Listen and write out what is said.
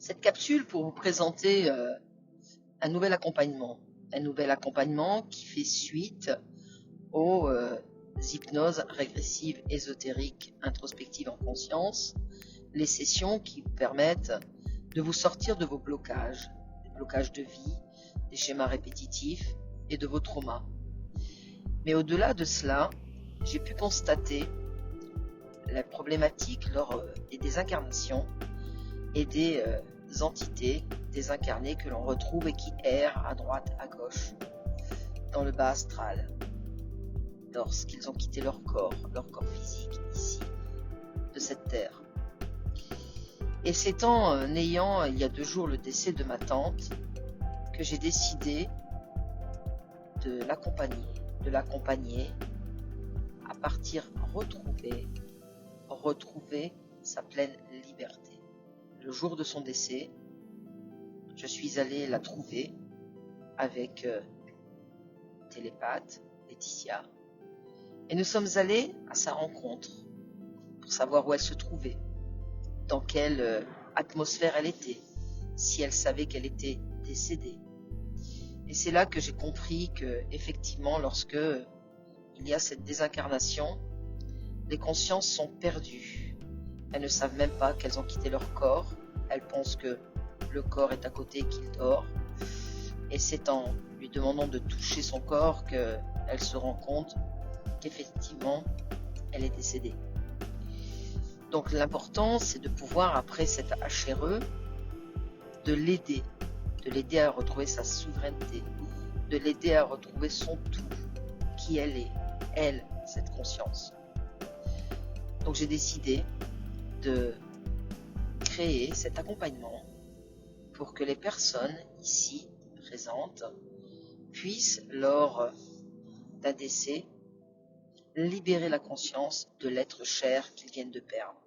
cette capsule pour vous présenter un nouvel accompagnement. Un nouvel accompagnement qui fait suite aux hypnoses régressives ésotériques introspectives en conscience, les sessions qui vous permettent de vous sortir de vos blocages, des blocages de vie, des schémas répétitifs et de vos traumas. Mais au-delà de cela, j'ai pu constater la problématique lors des désincarnations et des entités désincarnées que l'on retrouve et qui errent à droite, à gauche, dans le bas astral, lorsqu'ils ont quitté leur corps physique ici, de cette terre. Et c'est en ayant il y a 2 jours le décès de ma tante que j'ai décidé de l'accompagner à partir retrouver sa pleine liberté. Le jour de son décès, je suis allée la trouver avec télépathe, Laetitia, et nous sommes allés à sa rencontre pour savoir où elle se trouvait, dans quelle atmosphère elle était, si elle savait qu'elle était décédée. Et c'est là que j'ai compris que, effectivement, lorsque il y a cette désincarnation, les consciences sont perdues. Elles ne savent même pas qu'elles ont quitté leur corps. Elles pensent que le corps est à côté et qu'il dort. Et c'est en lui demandant de toucher son corps qu'elle se rend compte qu'effectivement, elle est décédée. Donc l'important, c'est de pouvoir, après cette HRE, de l'aider à retrouver sa souveraineté, de l'aider à retrouver son tout, qui elle est, elle, cette conscience. Donc j'ai décidé de créer cet accompagnement pour que les personnes ici présentes puissent, lors d'un décès, libérer la conscience de l'être cher qu'ils viennent de perdre.